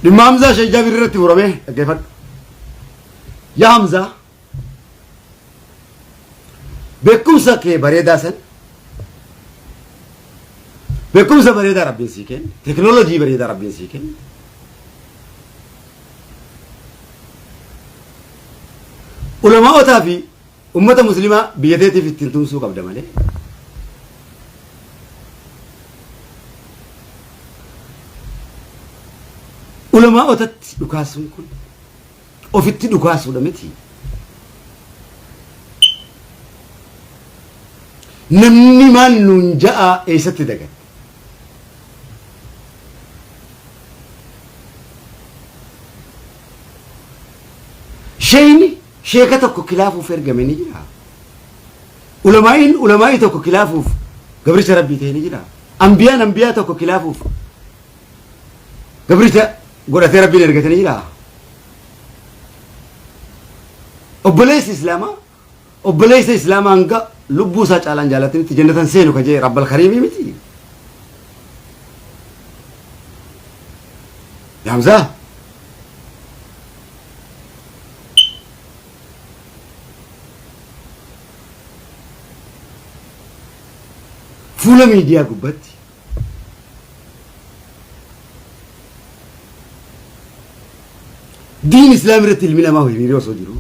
لمامزة شيء جابر رتي ورمه كيف يا همزة بكم سكة بريدة سن بكم سبريدة ربي سيكين تكنولوجي بريدة ربي سيكين علماء وتافي أمة مسلمة بيدتي في التنتم سوق أبدا ماله علماء وتت دكاسون كل أو في التي دكاسون دمتي نمني ما ننجأ إيست دقت شيني شيكتك كلافو فرق مني جرا علماء تكو كلافو قبرت ربي تهني جرا أنبياء تكو كلافو قبرت قرأت ربي نرجتني جرا أبليس إسلاما أنك لبوسا على جالتني تجنة سينو كجي رب الكريم متي يا حمزة فولا ميديا قبتي دين إسلام رتل من ما هو يريو صديرو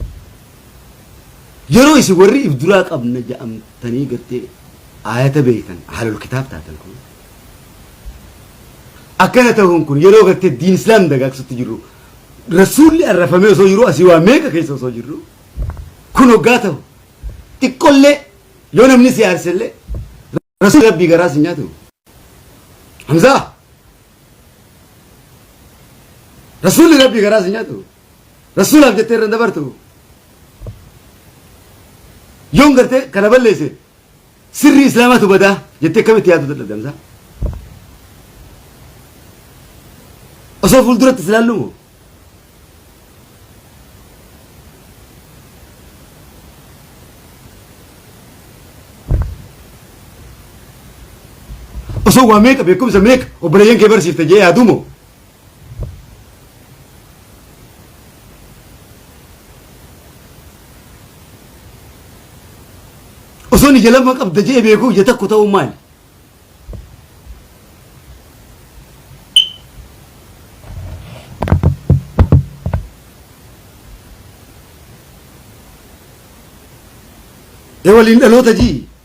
يرو يسوري إبدراك أبن جام تاني قرتي آية بيتن على الكتاب تاعتكم أكنتهم كن يرو قرتي دين إسلام دقاك ستجرو رسول الرفامي صديرو أسيوا ميكا كيسو صديرو كنو قاتو تقول لي يوم من سيارسل رسول ربي قراس نياتو حمزة رسول ربي قراس نياتو رسول أبجد تيرن دبرتو يوم قرتي كنبل ليسي سر إسلامات بدا جتة كم تياتو تلد حمزة أصلا فولدرة تسلالو أصلا ميك بيكم سميك وبريان كبر سيفت جاي هدومه أصلا يجلب ما قبض جاي بيكو يتكو تاو مال يولين ألو تجي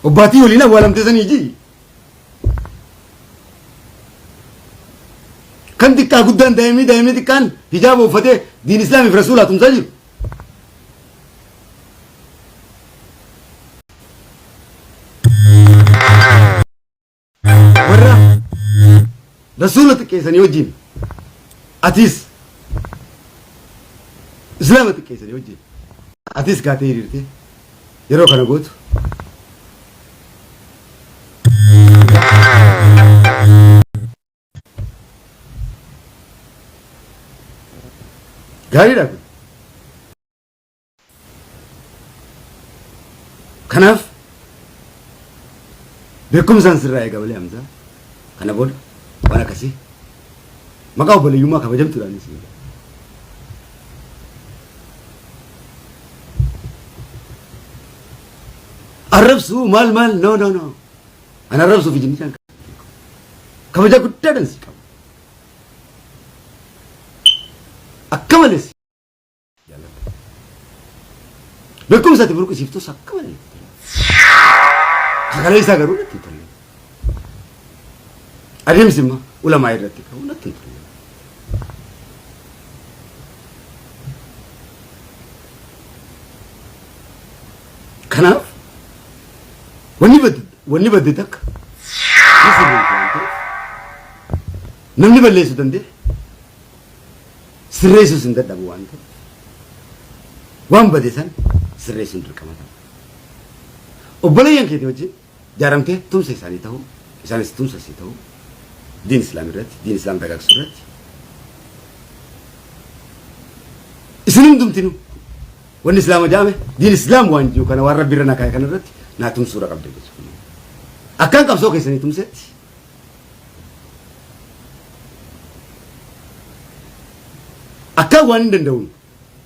وباتي ولينا ولم تزني يجي كان دكا قدام دايمي دكان حجاب وفتح دين إسلامي في رسولة تمسجل ورا رسولة كيساني وجين أتيس إسلامة كيساني وجين أتيس كاتير يرتي يرو كنا قوت غاري راكو كناف بكم سانسر راي قبل حمزة كنا بول وانا كسي ما قاو بل يوما كبجم تراني سي الربسو مال نو أنا الربسو في جنيتان كبجا كتا دنسي أكملس بكم ساتبرو كشيفتو سكمل خلالي ساغرو نتيتل أريم سيما ولا ما يرتي كو نتيتل كناف وني بدتك نمني بليسو تندي سريسو سندد أبو أنت وان بديسان سريسو دركمة وبلايان كده وجه جارمته توم سيساني تهو إسان توم سيساني تهو دين إسلام رات دين إسلام تجاك سورات إسلام دوم تنو وان إسلام جامه دين إسلام وان جو كنا ورب بيرنا كاي كنا رات ناتم سورة قبل بس Akkan qabsoo keessanii tumsetti. Akka waan hin danda'uun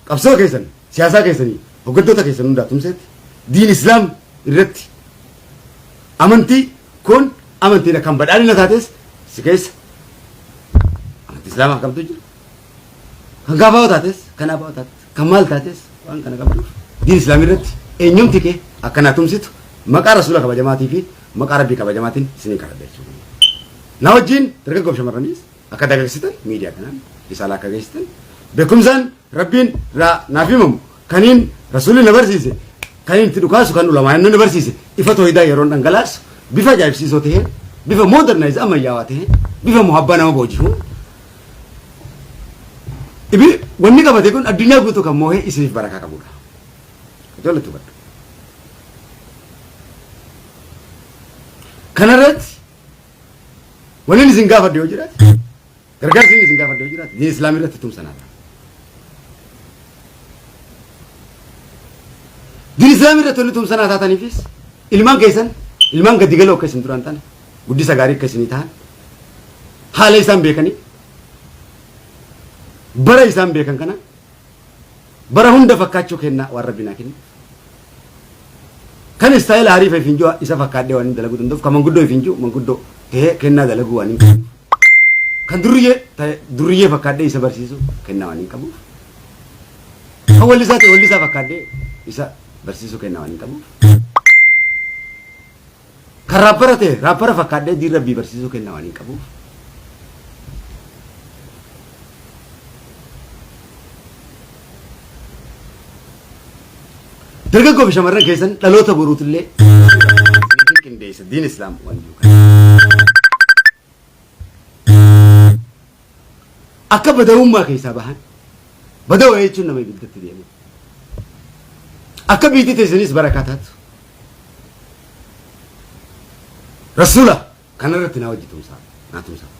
qabsoo keessan siyaasaa keessanii hooggantoota keessan hundaa tumsetti diin islaam irratti amantii kun amantiin kan badhaadhina taates si keessa amantii islaamaa kamtu jira kan gaafaa taates kan abaa taates kan maal taates waan kana qabdu diin islaam irratti eenyumti kee akkanaa tumsitu maqaa rasuula kabajamaatii fi maqaa rabbii kabajamaatiin isinii kadhadha jechuudha. Na wajjin dargaggoof shamarraniis akka dagaagsitan miidiyaa kanaan isaan akka geessitan beekumsaan rabbiin naaf himamu kaniin rasuulli na barsiise kaniin itti dhukaasu kan ulamaan na barsiise ifa tooyidaa yeroon dhangalaasu bifa ajaa'ibsiisoo ta'een bifa moodernaayis ammayyaawaa ta'een bifa muhabbaa nama boojifuu ibi wanni qabate kun addunyaa guutuu kan moohee isiniif barakaa qabudha. Ijoolletu baddu. Kanarratti wanni isin gaafadde yoo jiraate gargaarsi isin gaafadde yoo jiraate diin islaamii irratti tumsanaadha. Diin islaamii irratti wanni tumsanaa taataniifis ilmaan keessan ilmaan gadi galoo akka isin duraan ta'an guddisa gaarii akka isinii ta'an haala isaan beekanii bara isaan beekan kana bara hunda fakkaachuu kennaa waan rabbinaa kenna. Kan istaayila hariif finjoo isa fakkaadhee waan dalagu danda'uuf kan manguddoo finjoo manguddoo ta'ee kennaa dalagu waan hin qabu. Kan durriyyee fakkaadhee isa barsiisu kennaa waan hin qabuuf. Kan wallisaa ta'e wallisaa fakkaadhee isa barsiisu kennaa waan hin qabuuf. Kan raappara ta'e raappara fakkaadhee diin rabbii barsiisuu kennaa waan hin qabuuf. Dargaggoo fi shamarran keessan dhaloota boruutillee qindeessa diin islaam waan jiru akka badawummaa keessaa bahan badawaa jechuun nama ibiddatti deemu akka biitii teessanis barakaa taatu rasuula kanarratti naa wajji naa tumsaa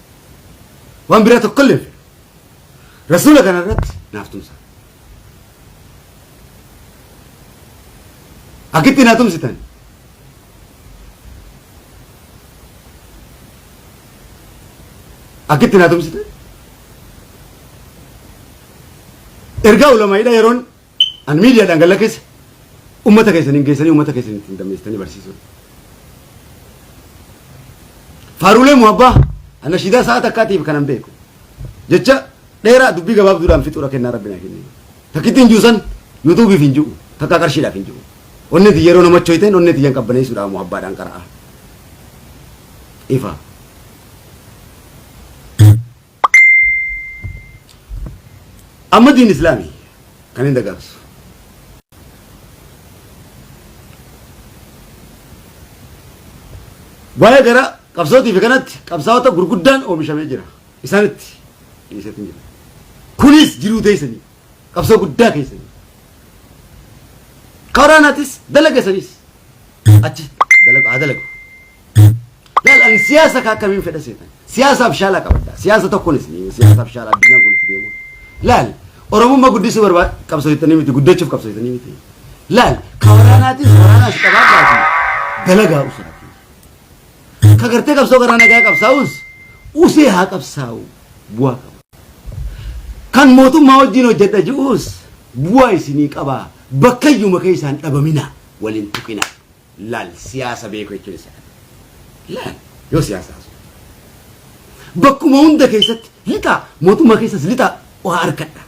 waan biraa tokkollee hin fedhu rasuula kanarratti naaf tumsaa. Akitti naa tumsitan akitti naa tumsitan ergaa ulamaa'idha yeroon an miidiyaadhaan galla keessa ummata keessaniin geessanii ummata keessaniin ittiin dammeessitanii barsiisuu faarulee muhabbaa annashiidaa sa'a takkaatiif kanan beeku jecha dheeraa dubbii gabaabduudhaan fixuudha kennaa rabbinaa kennee takkitti hin juusan yuutuubiif hin jiru takka qarshiidhaaf hin jiru. Onni ti yeroo nama choyteen onni ti yan qabbaneessuudha muhabbaadhaan qara'a. Ifa. Amma diin islaamii kan hin dagaagsu. Waa'ee gara qabsootii fi kanatti qabsaa'ota gurguddaan oomishamee jira. Isaanitti dhiyeessatti jira. Kunis jiruu teessanii qabsoo guddaa keessanii. Kawaranatis dalaga sanis achi dalagu laal siyaasa kaakamiin fedha seetan siyaasa abshaala qabadda siyaasa tokkonis ni siyaasa abshaala addunyaa kun itti deemu laal oromummaa guddisuu barbaad qabsooyitanii miti guddachuuf qabsooyitanii miti laal kawaranatis waraanaas qabaaddaati dalagaa usaati kagartee qabsoo garaa nagaa qabsaa'us usee haa qabsaa'u bu'aa qaba kan mootummaa wajjin hojjedha ji'uus bu'aa isinii qabaa. Bakkayyuma keessaan dhabamina waliin tuqina laal siyaasa beeku jechuun isaa laal yoo siyaasa bakkuma hunda keessatti lixaa mootummaa keessas lixaa waa harkadha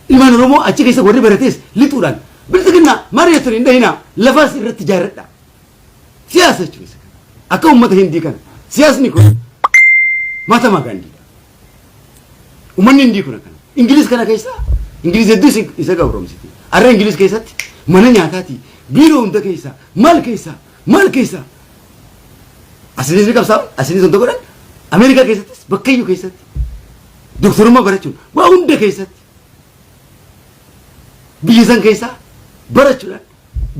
ilmaan oromoo achi keessa warri baratees lixuudhaan biltiginnaa mari'atun hin dhahinaa lafaas irratti jaaradha siyaasa jechuun isa akka ummata hindii kana siyaasni kun Mahatma Gaandhiidha ummanni hindii kun kana ingiliis kana keessaa Ingiliz hedduu isa gabroomsiti. Arra Ingiliz keessatti mana nyaataati biiroo hunda keessa maal keessa asinis ni qabsaa'u asinis hunda godhan Ameerikaa keessattis bakkayyuu keessatti doktorummaa barachuun waa hunda keessatti biyya san keessa barachuudhaan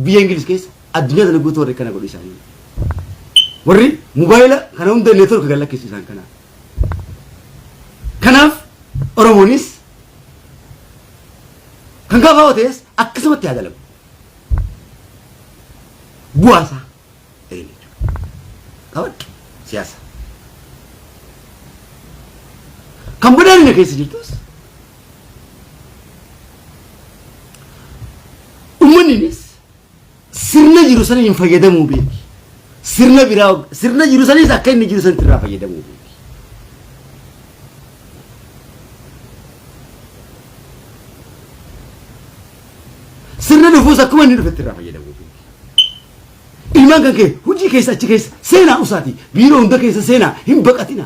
biyya Ingiliz keessa addunyaa sana guutuu warri kana godhu isaanii warri mobaayila kana hunda neetwork gallakkeessu isaan kanaa kanaaf Oromoonis kan gaafa hotees akkasumatti haa dalagu bu'aasa rakkina keessa jirtus ummanninis sirna jiru sana hin fayyadamuu beeki. Sirna jiru sanis akka inni jiru sanatti irraa fayyadamuu beeki. Sirna dhufuus akkuma inni dhufetti irraa fayyadamuu beeki. Ilmaan kan kee hojii keessa achi keessa seenaa usaati biiroo hunda keessa seenaa hin baqatina.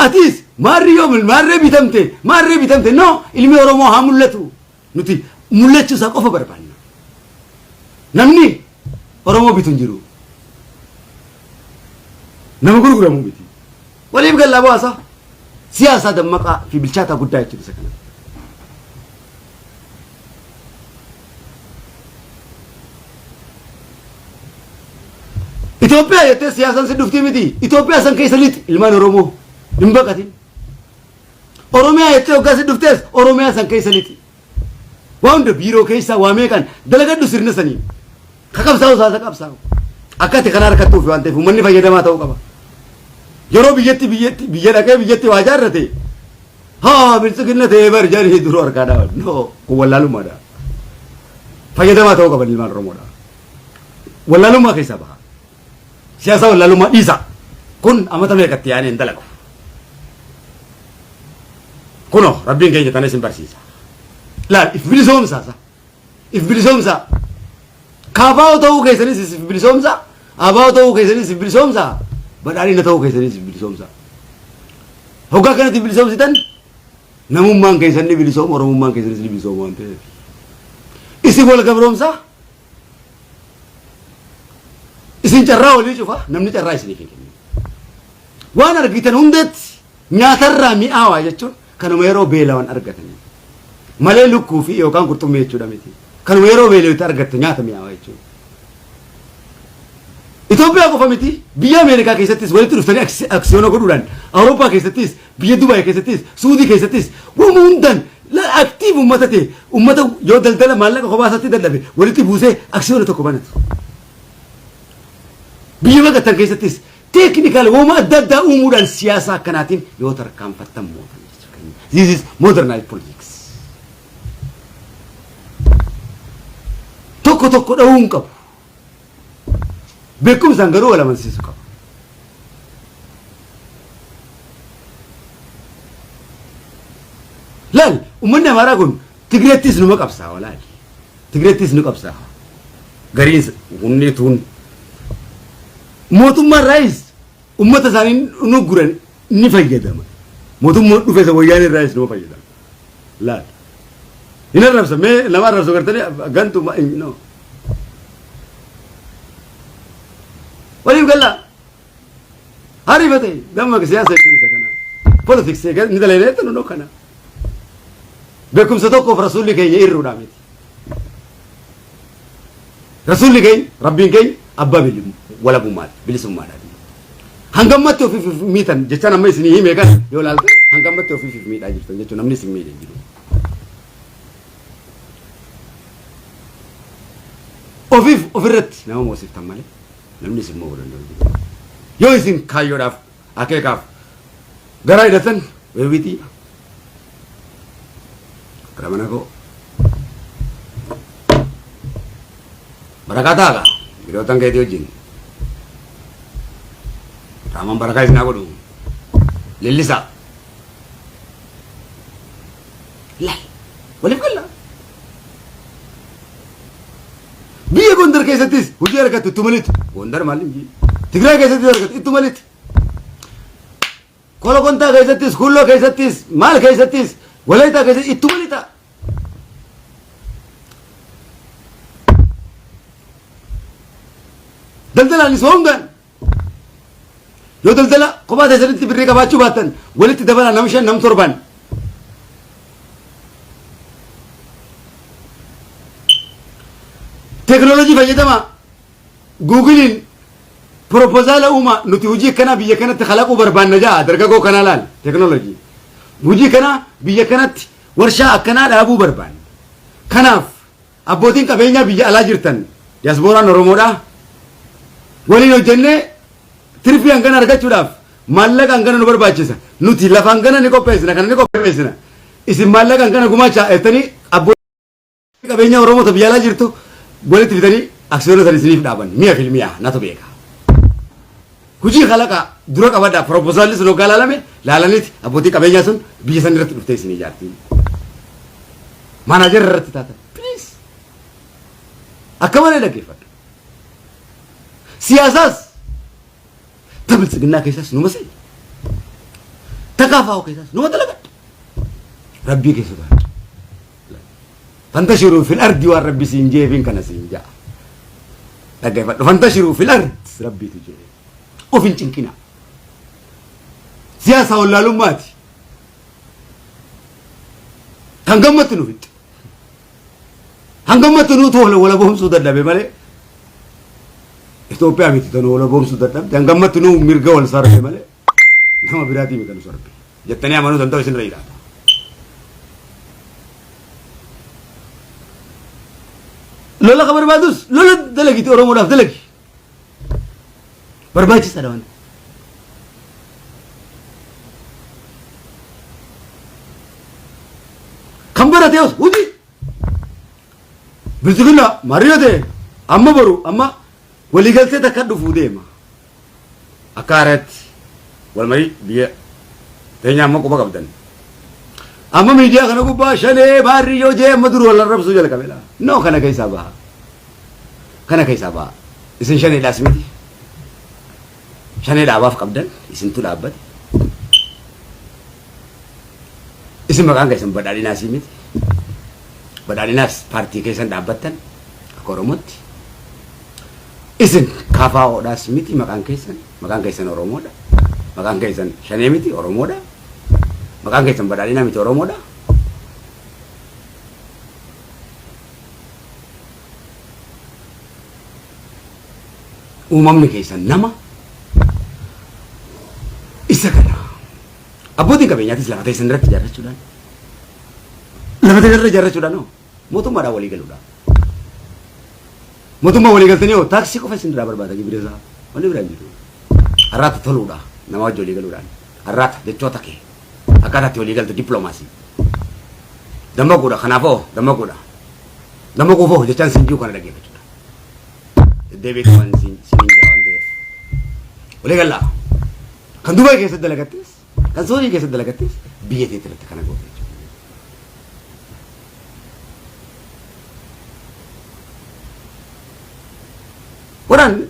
Atis maarree bitamte no ilmi Oromoo haa mul'atu nuti mul'achuu isaa qofa barbaanna. Namni Oromoo bitu hin jiru. Nama gurguramu miti. Waliif gallaa baasa siyaasaa dammaqaa fi bilchaataa guddaa jechuudha isa kana. Itoophiyaa jettee siyaasaan si dhuftii miti. Itoophiyaa san keessa lixi ilmaan Oromoo hin baqatin. Oromiyaa jettee hoggaa si dhuftees Oromiyaa san keessa lixi. Waa hunda biiroo keessaa waa meeqan dalagadhu sirna saniin. Qabsaa'u saasa qabsaa'u. Akkatti kana harkattuuf waan ta'eef uummanni fayyadamaa ta'uu qaba. Yeroo biyya dhaqee biyyatti waa jaarrate haa bilchiginna ta'ee bar jaanii duruu harkaa dhawan. No kun wallaalummaadha. Fayyadamaa ta'uu qaban ilmaan Oromoodha. Wallaalummaa keessaa baha. Siyaasa wallaalummaa dhiisa. Kun amata meeqatti yaa'anii hin dalagu. Kunoo rabbiin keenya tanee sin barsiisa. Laal if bilisoomsaa. Kaabaa ta'uu keessanis if bilisoomsaa. Abaa ta'uu keessanis if bilisoomsaa. Badhaadhina ta'uu keessanis if bilisoomsaa. Hoggaa kanatti bilisoomsitan namummaan keessan ni bilisooma Oromummaan keessanis ni bilisooma waan ta'eef. Isin wal gabroomsaa. Isin carraa olii cufa namni carraa isiniif hin kennu. Waan argitan hundatti nyaatarraa mi'aawaa jechuun kanuma yeroo beela'an argatanii. Malee lukkuu fi yookaan qurxummii jechuudha miti. Kanuma yeroo beela'utti argatte nyaata mi'aawaa jechuudha. Itoophiyaa qofa miti biyya Ameerikaa keessattis walitti dhuftanii aksiyoona godhuudhaan Awurooppaa keessattis biyya Dubaay keessattis Suudii keessattis waan hundaan aktiif uummata ta'e uummata yoo daldala maallaqa kophaasatti dadhabe walitti buusee aksiyoona tokko banatu. Biyya baqatan keessattis teeknikaal wooma adda addaa uumuudhaan siyaasa akkanaatiin yoo tarkaanfattan mootan jechuudha. This is modernized politics. Tokko dha'uu hin qabu. Beekumsaan garuu wal amansiisuu qaba. Laal uummanni Amaaraa kun Tigreettis numa qabsaa walaali. Tigreettis nu qabsaa. Gariin humni tuun mootummaan raayis uummata isaanii nu guran ni fayyadama. Mootummaan dhufeessa wayyaanee raayis numa fayyadama. Laal. Hin arrabsa mee nama arrabsa gartanii gantu no. Waliif galla. Harifate gamma siyaasa jechuun isa kana. Politics ni dalaynee tanu kana. Beekumsa tokkoof rasuulli keenya irruudhaa miti. Rasuulli keenya rabbiin keenya abbaa walabummaadha bilisummaadha. Hangammatti ofiif miitan jechaan amma isinii himee kan yoo laaltan hangammatti ofiif miidhaa jirtan jechuun namni isin miidhe jiru. Ofirratti nama moosiftan malee namni isin moo danda'u. Yoo isin kaayyoodhaaf akeekaaf garaa hidhatan weewwitii gara mana koo barakaa taa'a yerootan keetii wajjin raamaan barakaa isin haa godhu lillisaa laal waliif galla. Biyya Gondar keessattis hojii argattu itti malitti Gondar maaliin biyya Tigraay keessattis argattu itti malitti Kolokontaa keessattis Kulloo keessattis maal keessattis Walaytaa keessattis itti malita. Daldalaanis hongaan yoo daldala kophaa keessatti birrii qabaachuu baattan walitti dabalaa nam 5 nam 7 teknolojii fayyadama Googlein proposala uma nuti hojii kana biyya kanatti khalaquu barbaanna jaa dargagoo kana laal teknolojii hojii kana biyya kanatti warshaa akkanaa dhaabuu barbaanna. Kanaaf abbootiin qabeenyaa biyya alaa jirtan diasporaan Oromoodha waliin hojjennee tirfii hangana argachuudhaaf maallaqa hangana nu barbaachisa nuti lafa hangana ni qopheessina kana ni qopheessina isin maallaqa hangana gumaacha ettanii abbootii qabeenya Oromoo biyya alaa jirtu walitti fidanii aksiyoona san isiniif dhaaban mi'a filmiyaa natu beeka hujii khalaqa dura qabadha proposaalli sun hoggaa laalame laalaniiti abbootii qabeenyaa sun biyya san irratti dhuftee isin ijaartii maanaajer irratti taatan please akka malee dhaggeeffadhu siyaasaas tabilchiginaa keessaas numa seeni takaafaa'u keessaas numa dalagadha rabbii keessa ta'a fantashiruu fil ardi waan rabbi siin jeefin kana siin ja'a dhaggeeffadhu fantashiruu fil ardi rabbiitu jee of hin cinqina siyaasa wallaalummaati hangammatti nu fixxe hangammatti nu tola wala boomsuu dadhabe malee Itoophiyaa miti tanuu wala boomsuu dadhabde hangammatti nu mirga wal sarbe malee nama biraatii miti nu sarbe jettanii amanuu danda'u isin irra jiraata lola ka barbaadus lola dalagiti Oromoodhaaf dalagi barbaachisaadha waan kan baratees hojii bilchina mariyote amma baru amma waliigaltee takka dhufuu deema akka haaraatti wal marii biyya teenya amma quba qabdan amma miidiyaa kana gubbaa shanee baarri yoo jee amma duru wal arrabsuu jalqabeedha noo kana keessaa baha isin shaneedhaas miti shanee dhaabaaf qabdan isintu dhaabbate isin maqaan keessan badhaadhinaas miti badhaadhinaas paartii keessan dhaabbattan akka Oromootti isin KFO'dhaas miti maqaan keessan Oromoodha maqaan keessan shanee miti Oromoodha maqaan keessan badhaadhinaa miti Oromoodha uumamni keessan nama isa kana abbootiin qabeenyaatis lafa teessan irratti ijaarrachuudhaan lafa teessan irra ijaarrachuudhaan mootummaadhaan walii galuudhaan mootummaa walii galtanii yoo taaksii qofa isin irraa barbaada gibira isaa wanni biraan jiru har'aatti toluudha nama wajji walii galuudhaan har'aatti jechoota kee akkaataatti walii galtu dippiloomaasii dammaquudha kanaafoo dammaquufoo jechaan sinjuu kana dhaggeeffachuudha deddeebiitu waan siniin jaa waan ta'eef walii gallaa kan Dubai keessatti dalagattis kan Saudi keessatti dalagattis biyya teetti irratti kana goote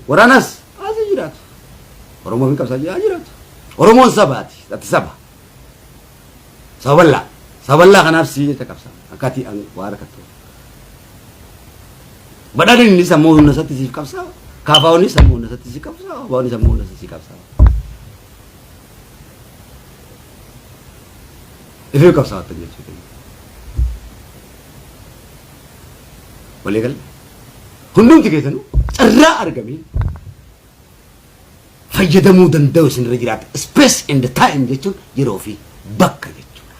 waraanaas asii jiraatu Oromoo hin qabsaa jiraatu Oromoon sabaati ati saba saballaa kanaaf sii jecha qabsaa akkati an waa rakkattu badhaadhinni inni sammuu hunda isatti siif qabsaa KFO'nis sammuu hunda isatti siif qabsaa OBO'nis sammuu hunda isatti siif qabsaa ifee qabsaa watan jechuudha walii galee hundumti keessanuu carraa argamee fayyadamuu danda'u isin irra jiraata space and time jechuun yeroo fi bakka jechuudha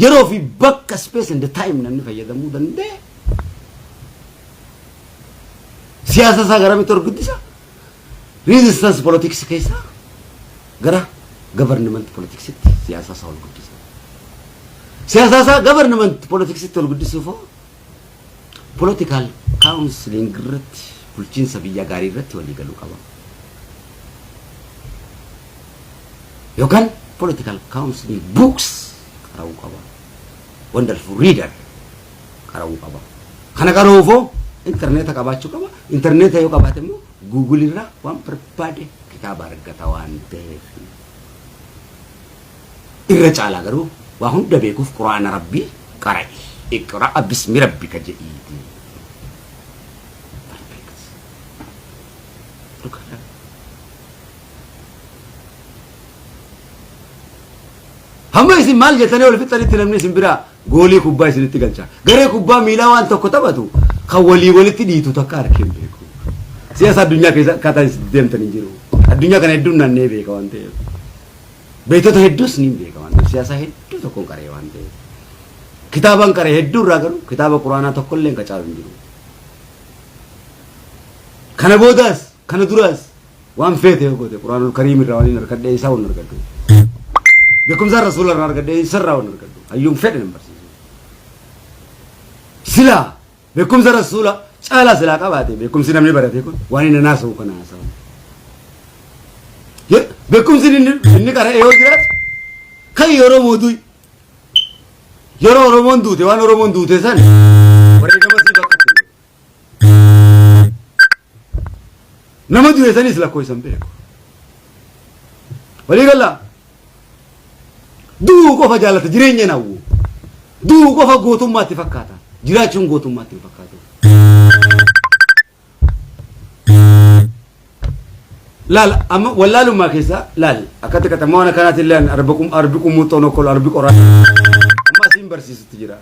yeroo fi bakka space and time namni fayyadamuu danda'e siyaasa isaa garamitti ol guddisa resistance politics keessaa gara government politics'itti siyaasa isaa ol guddisa siyaasa isaa government politics'itti ol guddisuufoo political counseling irratti bulchiinsa biyya gaarii irratti walii galuu qaba yookaan political counseling books qara'uu qaba wonderful reader qara'uu qaba kana qaruufoo internet qabaachuu qaba internet yoo qabaate immoo google irraa waan barbaade kitaaba argata waan ta'eef irra caalaa garuu waa hunda beekuuf quraana rabbii qara'i iqra bismi rabbika jedhiiti hamma isin maal jettanii wal fixanitti namni isin biraa goolii kubbaa isinitti galcha garee kubbaa miilaa waan tokko taphatu kan walii walitti dhiitu takka harkeen beeku siyaasa addunyaa keessa akkaataa isin deemtan hin jiru addunyaa kana hedduun naannee beeka waan ta'eef beektota hedduus ni beeka waan ta'eef siyaasa hedduu tokkoon qaree waan ta'eef kitaabaan qaree hedduu irraa garuu kitaaba quraanaa tokkollee hin qacaalu hin jiru kana boodaas kana duraas وان فيته يقول القرآن الكريم الرواني نركض يساون نركض بكم زار رسول الله نركض يسرع ونركض أيوم فعلا برسي سلا بكم زار رسول الله شالا سلا كباتي بكم سنا من براتي كون واني الناس هو كنا سوا بكم سنا إني كاره إيو جرات كاي يورو مودوي يورو رومون دوتي وان رومون دوتي سان وريكا مسي بكتي nama dua sani sila koi sampai aku. Wali gala, dua ko fajalat jirenya na wu, dua ko fa gotum mati fakata, jiracung gotum mati fakata. Lal, amma walalu makisa, lal. Akati kata mau nak kanat ilan arbikum mutono kol arbik orang. Amma asim bersih setijira.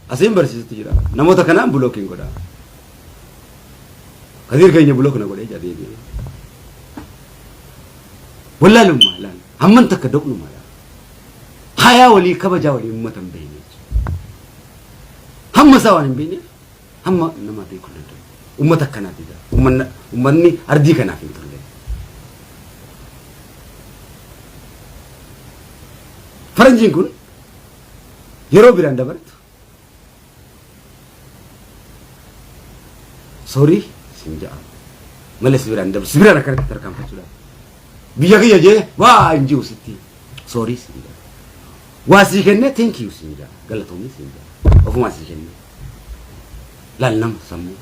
Asim bersih setijira. Namo takana blocking koda. Kadir kayaknya blok na kodai jadi ini. Wala lumma lan. Amman takadok lumma lan. Haya wali kabaja wali ummatan bayni. Hamma sawan bayni. Hamma nama tay kullu. Ummatak kana tida. Ummanni ardi kana fi tulle. Faranjin kun yero biranda bart. Sorry. Sinja, malah sebenarnya kan terkampak sudah. Biar kaya je, wah inju siti, sorry sinja. Wasi kene thank you sinja, galatoni sinja. Aku masih kene. Lalam samu.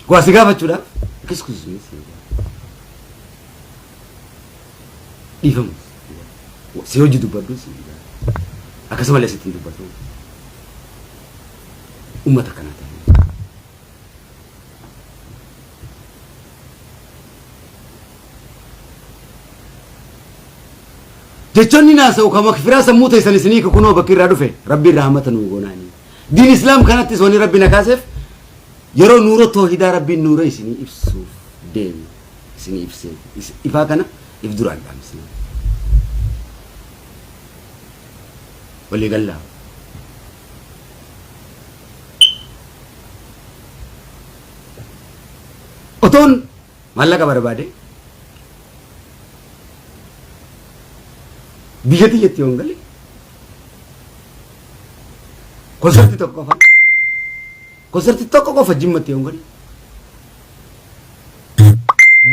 Wasi gak baca sudah, excuse me sinja. Ifam, si oji tu berdua sinja. Aku sama lihat siti tu berdua. Umat akan ada. Jechonni nasa ukama kifirasa muta isani ko kuno bakir radufe rabbi rahmatan ugonani din islam kanat isoni rabbi nakasef yero nuro tauhid rabbi nuro isini ifsu dem isini ifse ifa kana ifduran damsini wali galla oton mallaka barbade bijati yetti ongali konserti tokko fa jimmati ongali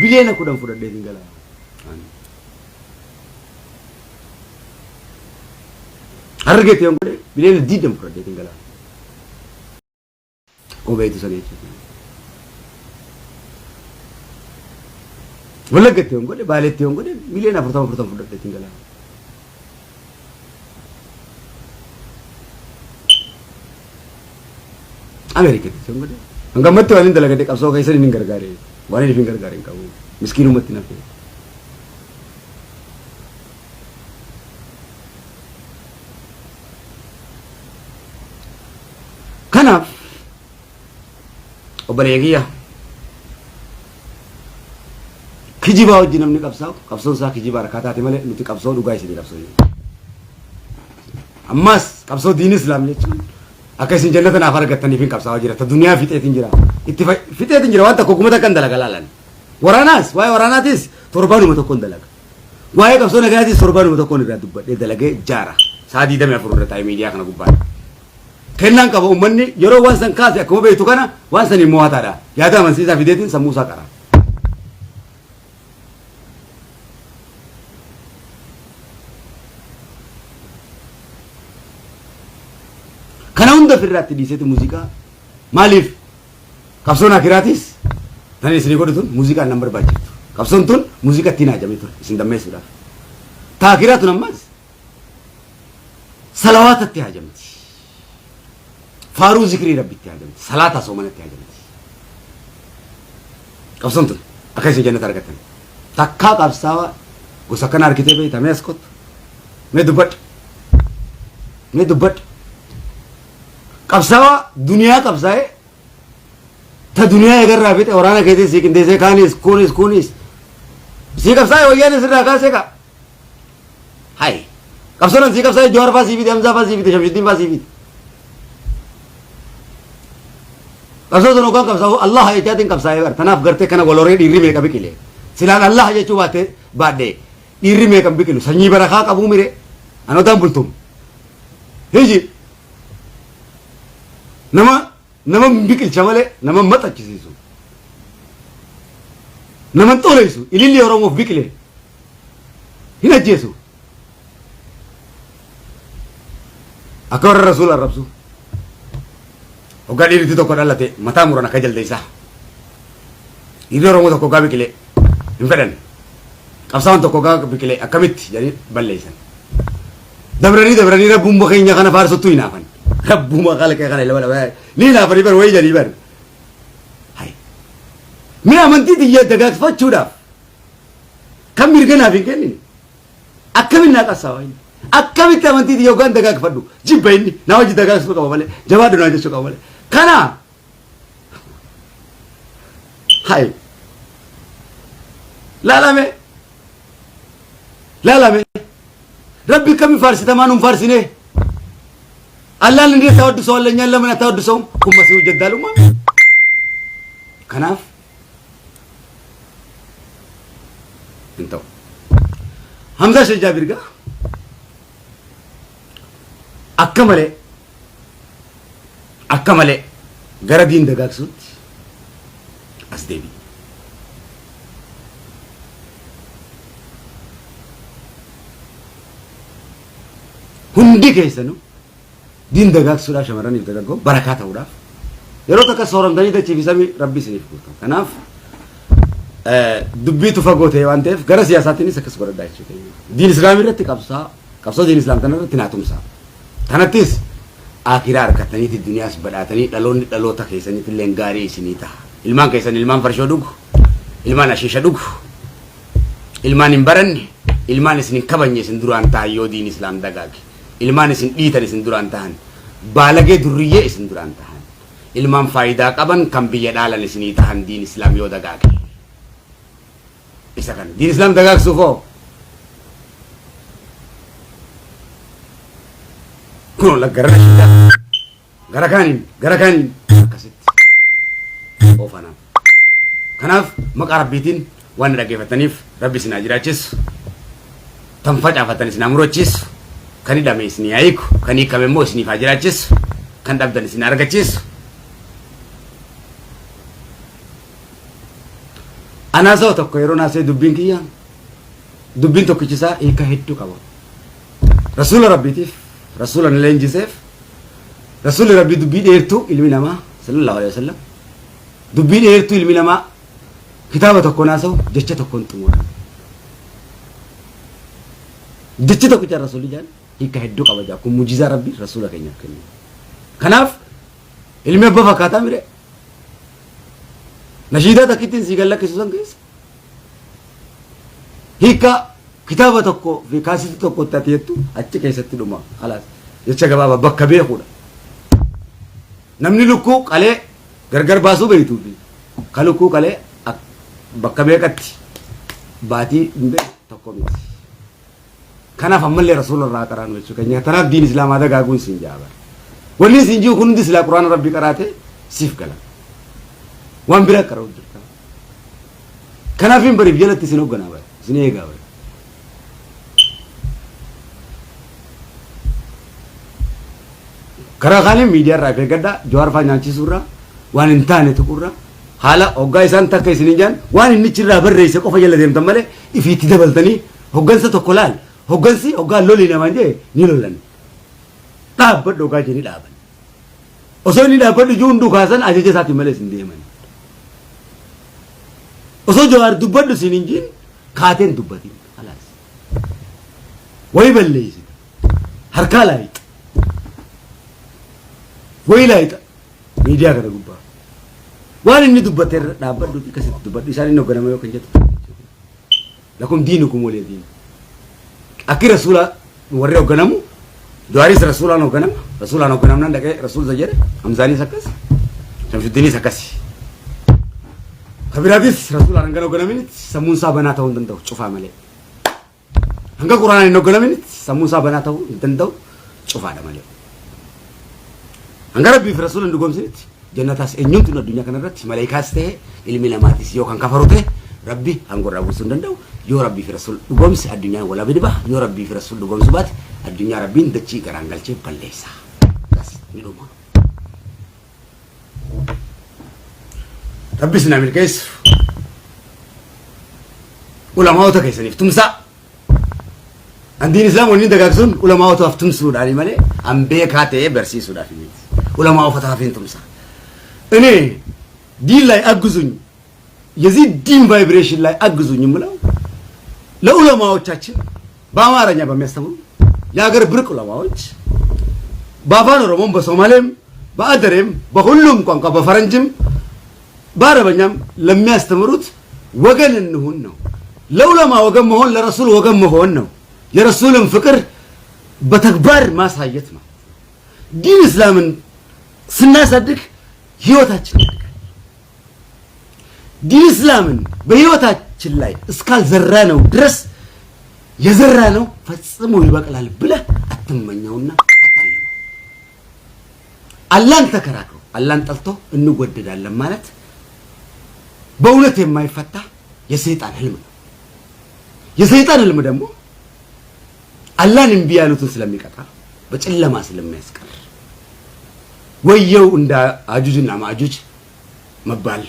bilena kudam fudade dingala hargete ongali bilena didam fudade dingala ko beetu sage wala gete ongali balete ongali bilena furtam fudade dingala Amerika itu enggak deh. Enggak mati wali dalam gede kapso kaisa ini gargare. Wali ini gargare kau. Miskin umat ini apa? Karena obat lagi ya. Kijiba uji namni kapso sah kijiba kata hati malah nuti kapso duga isi di kapso ini. Amas kapso dini Islam ni cun. Akasin jannatan afar gatani fin kapsa wajira ta dunia fitetin jira fitetin jira wanta ko kuma ta kan dalaga lalan waranas way waranatis torbanu mata kon dalaga way kapso na gadi torbanu mata kon da dubba de dalaga jara sadi da me furura ta media kana gubba kennan ka bo manni yoro wansan kasi ko be to kana wansan ni muwata da ya da man sisa fitetin samusa kara Karena unda firrat di situ musika malif kapsona gratis tadi sini kau tuh musika number budget kapson tuh musika tina jam itu sindamnya sudah tak kira tuh namaz salawat tiap jam faru zikri rabbi tiap jam salat asomana tiap jam kapson tuh akan sih jangan targetan takka kapsawa gusakan arkite be tamai skot me dubat kapsawa dunia kapsae ta dunia agar rabit orang कहते सीखने दे से खानिस कोनिस सी kapsae हो गया निसरा का से का हाय kapsona सी kapsae जोर फासी भी हमजा फासी भी शमशुद्दीन फासी भी qabsoo no kan qabsoo Allah ya jaatin qabsaa bar tanaaf gartee kana waloree dhiirri meeqa biqile silaan Allah jechuu baate baadhee dhiirri meeqa biqilu sanyii barakaa qabuu mire anotaan bultum hiji nama biqilcha malee nama maxachisiisu nama xoleysu ililli oromoof biqile hin ajjeesu akka warra rasuul arrabsu hoggaa dhiirri tokko dhalate mataa muran akka jaldeeysaa dhiirri oromoo tokko hoggaa biqile hin fedhan qabsaan tokko hoggaa biqile akkamitti jedhanii balleeysan dabranii rabbumma keenya kana faarsottuu hinaafan rabbumma qalqee kana ilma ni hinaafanii bar wayii jedhanii bar hay mee amantii xiyya dagaagfachuudhaaf kan mirganaaf hin kennine akkamiin naa qabsaa wayii akkamitti amantii xiyya hoggaan dagaagfadhu jibba inni naa wajji dagaagsu qaba malee jabaadhu naa jechuu qaba malee kana hay laalame rabbi kami farsita manum farsine Allah ndi tawaddu so wala nyalla man tawaddu so kuma si wujadalu ma kanaf into hamza she jabir ga akkamale gara din daga sut asdebi hundi keesanu din daga sura shamarani daga go barakata ura yero taka soram dani da chibisami rabbi sinif kuto kanaf dubbi tu fagote wantef gara siyasatini sakas gorda ichi din islami ratti qabsa din islam tanarratti natumsa tanatis akhirar arkatanii ti dunyaas badhaatanii dhaloota keessanitti illee gaarii isinii ta'a ilmaan keessan ilmaan farshoo dhugu ilmaan ashiisha dhugu ilmaan hin baranne ilmaan isin hin kabanye isin duraan ta'an yoo diin islaam dagaage ilmaan isin dhiitan isin duraan ta'an baalagee durriyyee isin duraan ta'an ilmaan faayidaa qaban kan biyya dhaalan isinii ta'an diin islaam yoo dagaage isa kan diin islaam dagaagsuufoo kun la gara kanin akkasitti ofana kanaaf maqaa rabbiitiin waan dhageeffataniif rabbi isin ajiraachis tan facaafatanii isin amurochis kan hidhame isin yaayiku kan hiikame immoo isiniif ajiraachis kan dhabdan isin argachis anaasaw tokko yeroo naasee dubbiin tokkichisaa hiika hedduu qaba rasuula rabbiitiif rasuula naleenjiseef rasuuli rabbi dubbii dheertuu ilmi namaa sallallahu alaihi wasallam dubbii dheertuu ilmi namaa kitaaba tokko naasaw jecha tokkoon xumuran jechi tokko jara rasuuli jaan hiika hedduu qaba jaa kun muujizaa rabbi rasuula keenyaaf kennu kanaaf ilmi abbaa fakkaataa mire nashiidaa takkittiin sii gallakkisu san keessa hiika kitaaba tokko fi kaasiti tokko taatiyettu achi keessatti dhuma alaas jecha gabaaba bakka beekuudha namni lukkuu qalee gargar baasuu beektuu fi ka lukkuu qalee bakka beekatti baatii dhimbe tokko miti kanaaf ammallee rasuula irraa qaraanu jechuu keenya tanaaf diin islaamaa dagaaguun siin jaaba wanni siin jiru kun hundi silaa quraana rabbi qaraate siif gala waan bira qara'u jirta kanaaf hin bariif jalatti isin hoogganaa bare isin eegaa bare karaa kaaniin miidiyaa irraa eeggadda Jawaar faa nyaachisuurra waan hin taane tuqurra haala hoggaa isaan takka isin jaan waan inni chirraa barreesse qofa jala deemtan malee ifiitti dabaltanii hoggansa tokko laal hoggansi hoggaa lolii namaan jee ni lolan dhaabbadhu hoggaa jedhanii dhaaban osoo inni dhaabbadhu ijuu hunduu kaasan ajaja isaatiin malee isin deeman osoo Jawaar dubbadhu isin hin jiin kaateen dubbatiin alaas wayi balleessita harkaa laayita wayi laayita miidiyaa kana gubbaa waan inni dubbatee dhaabbadhu akkasitti dubbadhu isaan inni hogganama yookaan jettu lakum diinukum waliya diin akki rasuula warri hogganamu Jawaaris rasuulaan hogganamnaan dhaqee rasuul jedhe Hamzaanis akkas Shamsuddiinis akkas kabiraatis rasuulaan hanga hogganaminit sammuun isaa banaa ta'uu hin danda'u cufaa malee hanga quraanaan hin hogganaminit sammuun isaa banaa ta'uu hin danda'u cufaadha malee hanga rabbiif rasuulaan dhugoomsinitti jannatas eenyutu addunyaa kanarratti malaayikaas ta'e ilmi namaatis yoo kan kafaru ta'e rabbi hangorraa buusuu hin danda'u yoo rabbii fi rasul dhugomsi addunyaa wala bidba yoo rabbii fi rasul dhugomsu baate addunyaa rabbiin dachii garaan galchee balleessa ni dhuma rabbi sina milkeessu ulamaa'ota keessaniif tumsaa andiin islaam wanni dagaagsuun ulamaa'otaaf tumsuudhaani malee an beekaa ta'ee barsiisuudhaaf miti ulamaa'otaaf hin tumsaa እኔ ዲን ላይ አግዙኝ የዚህ ዲን ቫይብሬሽን ላይ አግዙኝ ምለው ለዑለማዎቻችን በአማርኛ በሚያስተምሩ የሀገር ብርቅ ዑለማዎች በአፋን ኦሮሞም በሶማሌም በአደሬም በሁሉም ቋንቋ በፈረንጅም በአረበኛም ለሚያስተምሩት ወገን እንሁን ነው ለዑለማ ወገን መሆን ለረሱል ወገን መሆን ነው የረሱልን ፍቅር በተግባር ማሳየት ነው ዲን እስላምን ስናሳድግ ህይወታችን ያድጋል ዲን እስላምን በህይወታችን ላይ እስካል ዘራነው ድረስ የዘራነው ፈጽሞ ይበቅላል ብለህ አትመኘውና አታልመው አላህን ተከራክሮ አላህን ጠልቶ እንወደዳለን ማለት በእውነት የማይፈታ የሰይጣን ህልም ነው የሰይጣን ህልም ደግሞ አላህን እምቢ ያሉትን ስለሚቀጣ በጨለማ ስለሚያስቀር ወየው እንደ አጁጅና ማጁጅ መባል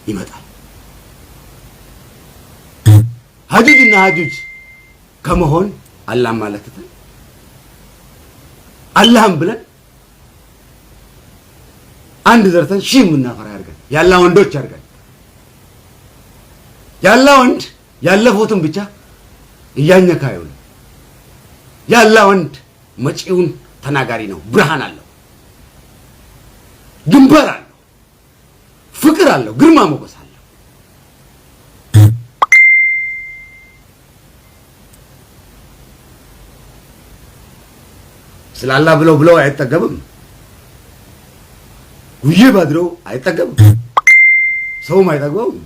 ይመጣል አጁጅና አጁጅ ከመሆን አላህ ማለት ነው አላህም ብለን አንድ ዘርተን ሺህ ምናፈራ ያርገን ያላ ወንዶች ያርገን ያላ ወንድ ያለፉትን ብቻ እያኘካ ይሁን ያላ ወንድ መጪውን ተናጋሪ ነው ብርሃን አለው ግንባር አለው ፍቅር አለው ግርማ ሞገስ አለው ስላላ ብለው አይጠገብም ውዬ ባድረው አይጠገብም ሰውም አይጠግበውም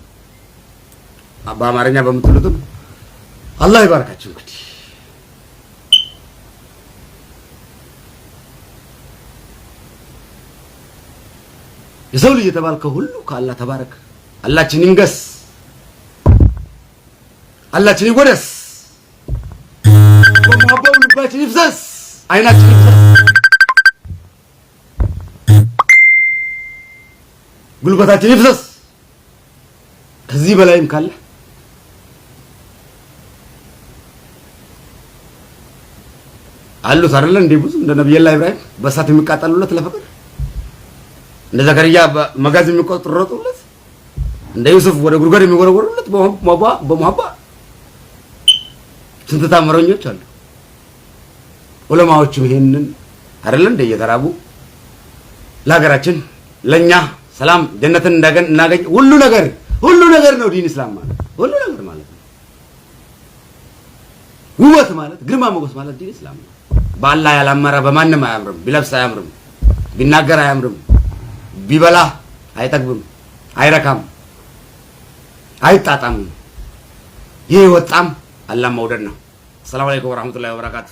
በአማርኛ በምትሉትም አላህ ይባርካችሁ እንግዲህ የሰው ልጅ የተባልከው ሁሉ ከአላህ ተባረክ አላህችን ይንገስ አላህችን ይወደስ ወማባው ልባችን ይፍሰስ አይናችን ይፍሰስ ጉልበታችን ይፍሰስ ከዚህ በላይም ካለ አሉት አይደል እንዴ ብዙ እንደ ነብዩላህ ኢብራሂም በእሳት የሚቃጠሉለት ለፍቅር እንደ ዘከርያ መጋዝ የሚቆጥሩለት እንደ ዩሱፍ ወደ ጉርጓድ የሚወረወሩለት በመሐባ ስንት ታምረኞች አሉ ዑለማዎችም ይሄንን አይደል እንደ እየተራቡ ለሀገራችን ለኛ ሰላም ጀነትን እናገኝ ሁሉ ነገር ነው ዲን እስላም ማለት ሁሉ ነገር ማለት ነው ውበት ማለት ግርማ ሞገስ ማለት ዲን እስላም ነው በአላህ ያላመረ በማንም አያምርም ቢለብስ አያምርም ቢናገር አያምርም ቢበላ አይጠግብም አይረካም አይጣጣም ይሄ ወጣም አላህ መውደድ ነው ሰላም አለይኩም ወራህመቱላሂ ወበረካቱ